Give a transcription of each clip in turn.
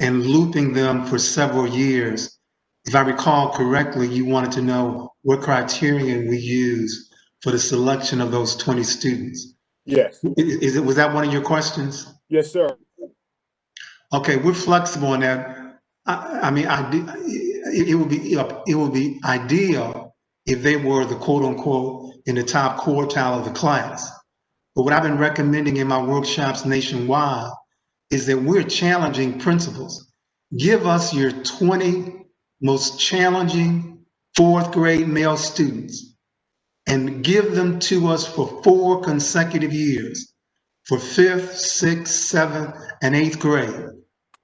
and looping them for several years. If I recall correctly, you wanted to know what criterion we use for the selection of those 20 students. Yes. Was that one of your questions? Yes, sir. Okay, we're flexible in that. It would be ideal if they were the quote unquote in the top quartile of the class. But what I've been recommending in my workshops nationwide is that we're challenging principals. Give us your 20 most challenging fourth grade male students and give them to us for 4 consecutive years for 5th, 6th, 7th, and 8th grade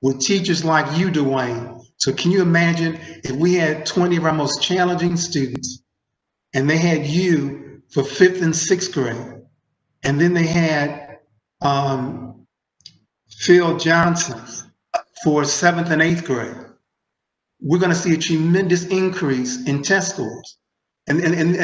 with teachers like you, Dwayne. So can you imagine if we had 20 of our most challenging students and they had you for 5th and 6th grade, and then they had Phil Johnson for 7th and 8th grade, we're going to see a tremendous increase in test scores. And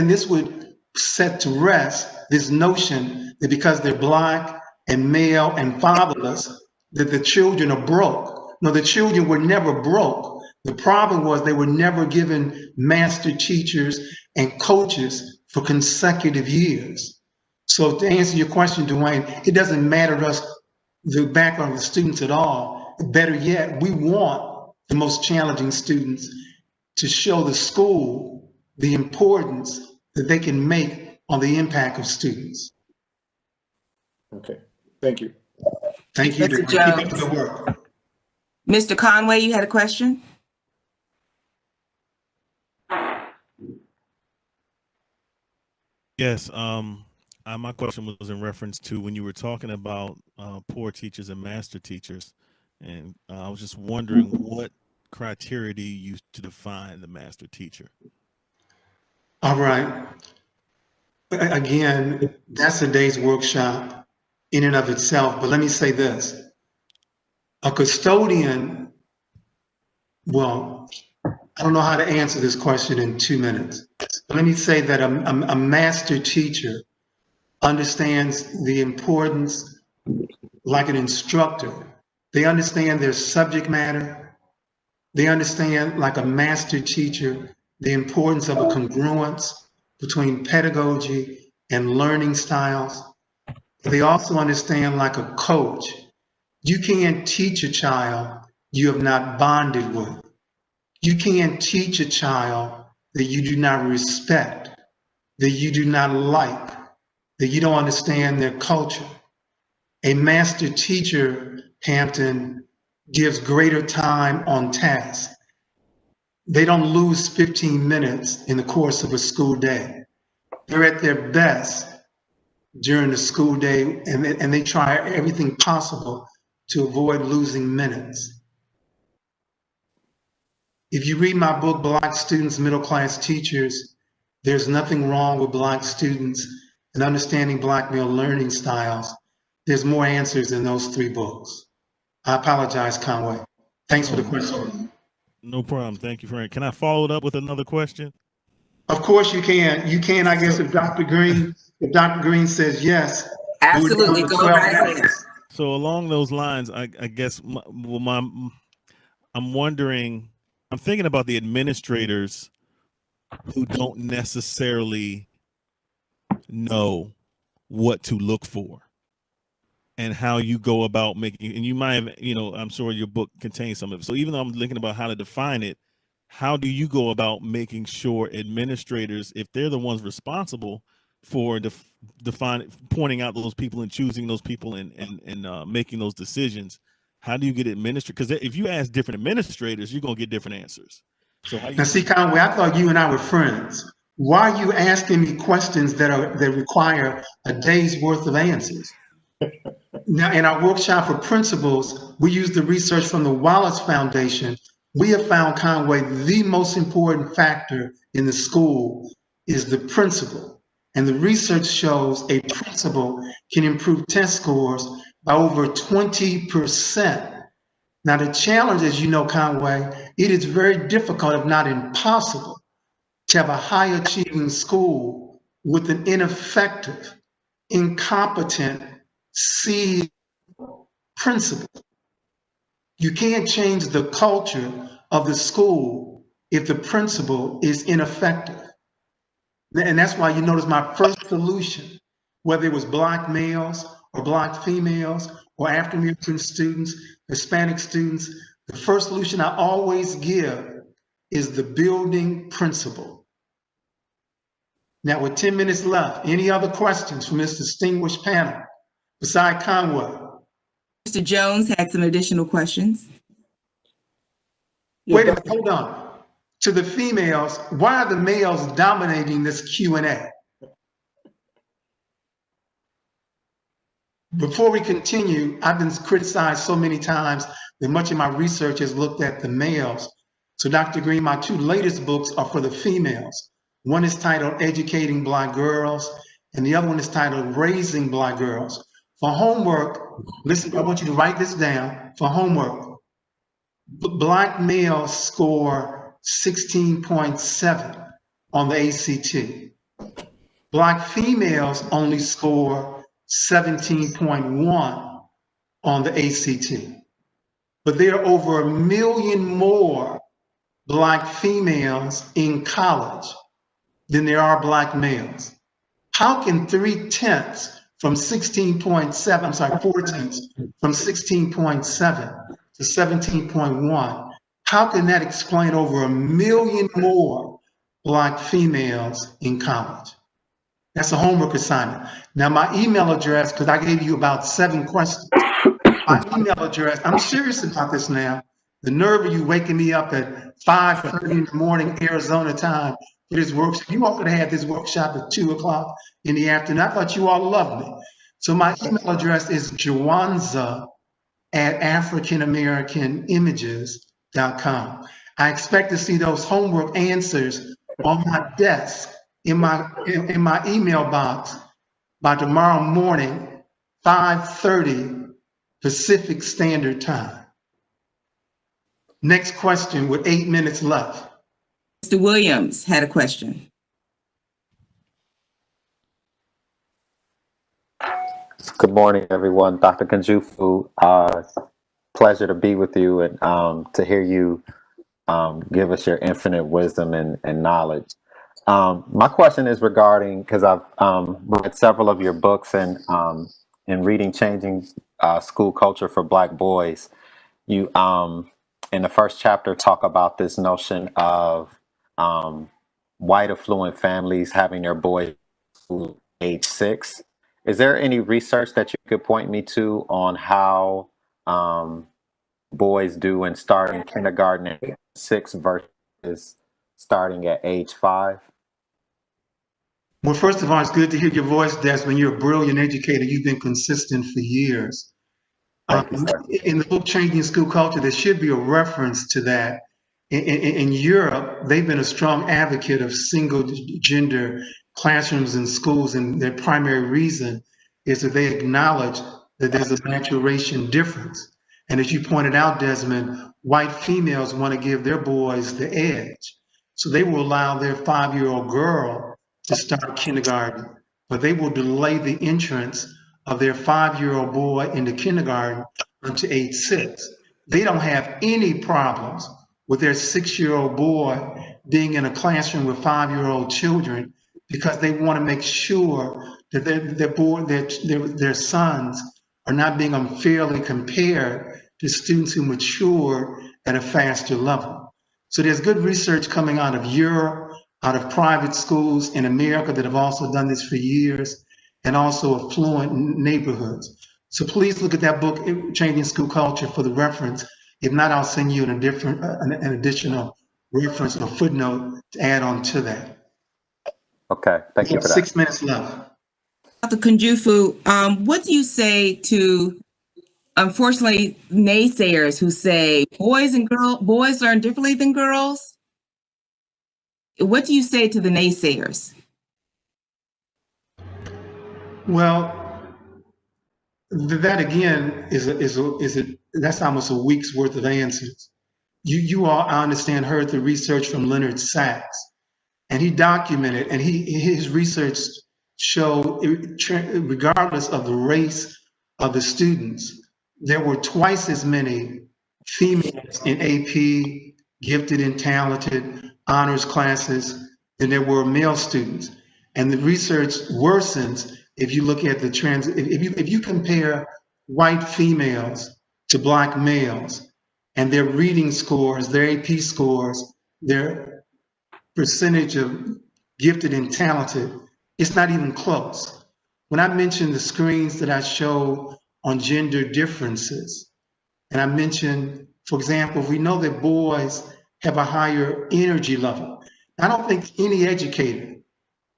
this would set to rest this notion that because they're Black and male and fatherless, that the children are broke. No, the children were never broke. The problem was they were never given master teachers and coaches for consecutive years. So to answer your question, Dwayne, it doesn't matter to us the background of the students at all. Better yet, we want the most challenging students to show the school the importance that they can make on the impact of students. Okay, thank you. Thank you. Mr. Keep up Jones. the good work. Mr. Conway, you had a question? Yes, my question was in reference to when you were talking about poor teachers and master teachers, and I was just wondering what criteria do you use to define the master teacher? All right. Again, that's a day's workshop in and of itself. But let me say this. A custodian, well, I don't know how to answer this question in 2 minutes. But let me say that a master teacher understands the importance, like an instructor. They understand their subject matter. They understand, like a master teacher, the importance of a congruence between pedagogy and learning styles. They also understand, like a coach, you can't teach a child you have not bonded with. You can't teach a child that you do not respect, that you do not like, that you don't understand their culture. A master teacher, Hampton, gives greater time on task. They don't lose 15 minutes in the course of a school day. They're at their best during the school day, and they try everything possible to avoid losing minutes. If you read my book, Black Students, Middle Class Teachers, there's nothing wrong with Black students and understanding Black male learning styles. There's more answers in those 3 books. I apologize, Conway. Thanks for the question. No problem. Thank you, Frank. Can I follow it up with another question? Of course you can. You can, I guess, if Dr. Green says yes. Absolutely, go right ahead. So along those lines, I guess I'm wondering, I'm thinking about the administrators who don't necessarily know what to look for and how you go about making, and you might have, I'm sure your book contains some of it. So even though I'm thinking about how to define it, how do you go about making sure administrators, if they're the ones responsible for pointing out those people and choosing those people and making those decisions, how do you get administrators? Because if you ask different administrators, you're going to get different answers. So now, see, Conway, I thought you and I were friends. Why are you asking me questions that require a day's worth of answers? Now, in our workshop for principals, we use the research from the Wallace Foundation. We have found, Conway, the most important factor in the school is the principal. And the research shows a principal can improve test scores by over 20%. Now, the challenge, as you know, Conway, it is very difficult, if not impossible, to have a high achieving school with an ineffective, incompetent, principal. You can't change the culture of the school if the principal is ineffective. And that's why you notice my first solution, whether it was Black males or Black females or African American students, Hispanic students, the first solution I always give is the building principal. Now, with 10 minutes left, any other questions from this distinguished panel beside Conway? Mr. Jones had some additional questions. Wait a minute, hold on. To the females, why are the males dominating this Q&A? Before we continue, I've been criticized so many times that much of my research has looked at the males. So Dr. Green, my two latest books are for the females. One is titled Educating Black Girls, and the other one is titled Raising Black Girls. For homework, listen, I want you to write this down. For homework, Black males score 16.7 on the ACT. Black females only score 17.1 on the ACT. But there are over 1 million more Black females in college than there are Black males. How can 3/10 from 16.7, I'm sorry, 4/10 from 16.7 to 17.1, how can that explain over 1 million more Black females in college? That's a homework assignment. Now my email address, because I gave you about 7 questions. My email address, I'm serious about this now. The nerve of you waking me up at 5:30 in the morning, Arizona time for this workshop. You all could have had this workshop at 2 o'clock in the afternoon. I thought you all loved me. So my email address is jawanza@africanamerican-images.com. I expect to see those homework answers on my desk in my email box by tomorrow morning, 5:30 Pacific Standard Time. Next question with 8 minutes left. Mr. Williams had a question. Good morning, everyone. Dr. Kunjufu, pleasure to be with you and to hear you give us your infinite wisdom and knowledge. My question is regarding, because I've read several of your books and in reading Changing School Culture for Black Boys, you in the first chapter talk about this notion of white affluent families having their boys school age 6. Is there any research that you could point me to on how boys do in starting kindergarten at 6 versus starting at age 5? Well, first of all, it's good to hear your voice, Desmond. You're a brilliant educator. You've been consistent for years. Thank you, sir. In the book Changing School Culture, there should be a reference to that. In Europe, they've been a strong advocate of single gender classrooms and schools, and their primary reason is that they acknowledge that there's a maturation difference. And as you pointed out, Desmond, white females want to give their boys the edge. So they will allow their 5-year-old girl to start kindergarten, but they will delay the entrance of their 5-year-old boy into kindergarten until age 6. They don't have any problems with their 6-year-old boy being in a classroom with 5-year-old children, because they want to make sure that their sons are not being unfairly compared to students who mature at a faster level. So there's good research coming out of Europe, out of private schools in America that have also done this for years, and also affluent neighborhoods. So please look at that book, Changing School Culture, for the reference. If not, I'll send you an additional reference or footnote to add on to that. Okay, thank you for that. 6 minutes left. Dr. Kunjufu, what do you say to, unfortunately, naysayers who say boys learn differently than girls? What do you say to the naysayers? Well, that again that's almost a week's worth of answers. You all, I understand, heard the research from Leonard Sachs, and he documented, and his research showed, regardless of the race of the students, there were twice as many females in AP, gifted and talented, honors classes than there were male students. And the research worsens if you look at the trans, if you compare white females to black males and their reading scores, their AP scores, their percentage of gifted and talented, it's not even close. When I mentioned the screens that I showed on gender differences, and I mentioned, for example, we know that boys have a higher energy level. I don't think any educator,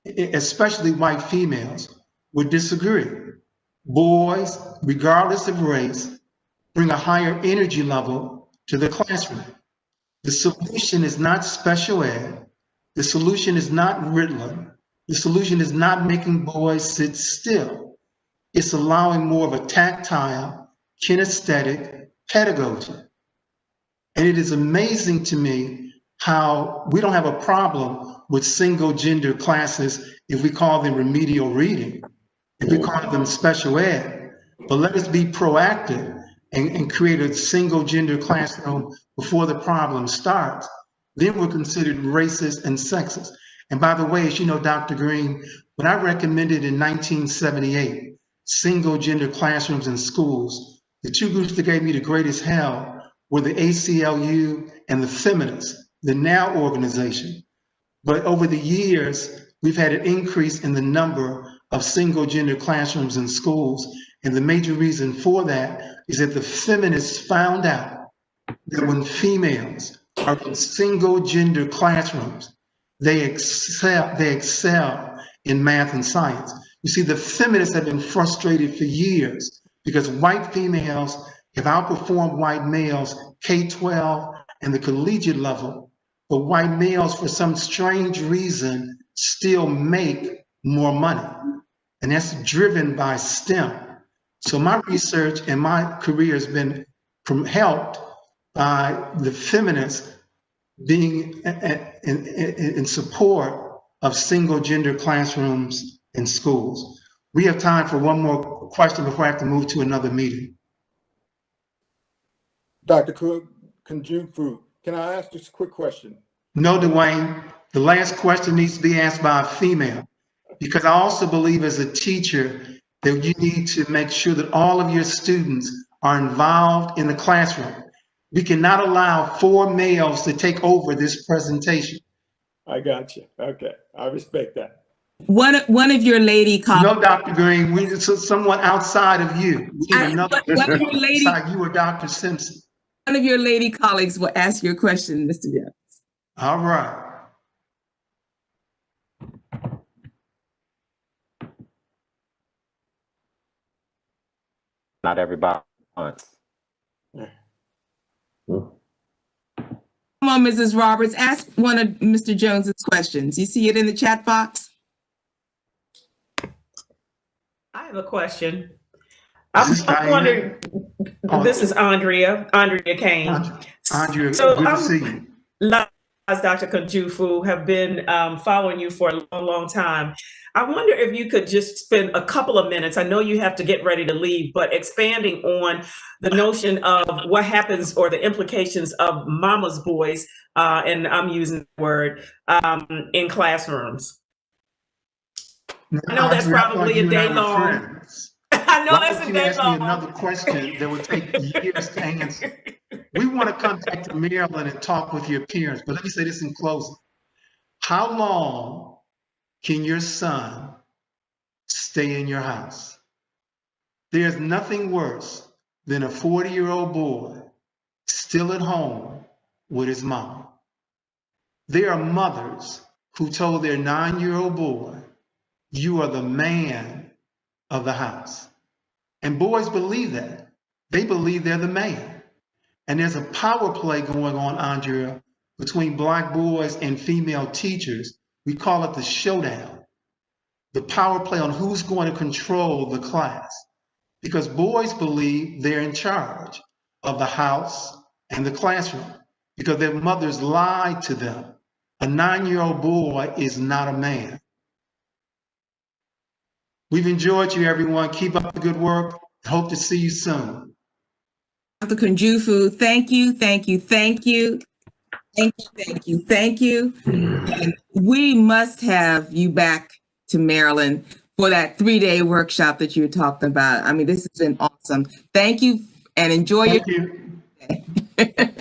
especially white females, would disagree. Boys, regardless of race, bring a higher energy level to the classroom. The solution is not special ed. The solution is not Ritalin. The solution is not making boys sit still. It's allowing more of a tactile, kinesthetic pedagogy. And it is amazing to me how we don't have a problem with single gender classes if we call them remedial reading, if we call them special ed. But let us be proactive and create a single gender classroom before the problem starts. Then we're considered racist and sexist. And by the way, as you know, Dr. Green, when I recommended in 1978 single gender classrooms in schools, the two groups that gave me the greatest hell were the ACLU and the feminists, the NOW organization. But over the years, we've had an increase in the number of single gender classrooms in schools. And the major reason for that is that the feminists found out that when females are in single gender classrooms, they excel in math and science. You see, the feminists have been frustrated for years because white females have outperformed white males K-12 and the collegiate level, but white males, for some strange reason, still make more money. And that's driven by STEM. So my research and my career has been helped by the feminists being in support of single gender classrooms in schools. We have time for one more question before I have to move to another meeting. Dr. Kunjufu, can I ask just a quick question? No, Dwayne, the last question needs to be asked by a female, because I also believe as a teacher that you need to make sure that all of your students are involved in the classroom. We cannot allow 4 males to take over this presentation. I got you. Okay, I respect that. One of your lady colleagues. No, Dr. Green, we need someone outside of you. We need another one of your lady, outside you or Dr. Simpson. one of your lady colleagues will ask your question, Mr. Jones. All right. Not everybody wants. Come on, Mrs. Roberts, ask one of Mr. Jones's questions. You see it in the chat box? I have a question. I'm wondering, this is Andrea Kane. Andrea, So good to see you. Dr. Kunjufu, have been following you for a long time. I wonder if you could just spend a couple of minutes, I know you have to get ready to leave, but expanding on the notion of what happens or the implications of mama's boys, and I'm using the word, in classrooms. I know that's probably a day long. I know that's a day long. Another question that would take years to answer. We want to come back to Maryland and talk with your parents, but let me say this in closing. How long can your son stay in your house? There's nothing worse than a 40-year-old boy still at home with his mom. There are mothers who told their 9-year-old boy, "You are the man of the house." And boys believe that. They believe they're the man. And there's a power play going on, Andrea, between Black boys and female teachers. We call it the showdown. The power play on who's going to control the class. Because boys believe they're in charge of the house and the classroom because their mothers lied to them. A 9-year-old boy is not a man. We've enjoyed you, everyone. Keep up the good work. Hope to see you soon. Dr. Kunjufu, thank you, thank you, thank you. Thank you, thank you, thank you. And we must have you back to Maryland for that 3-day workshop that you were talking about. I mean, this has been awesome. Thank you and enjoy Thank your you.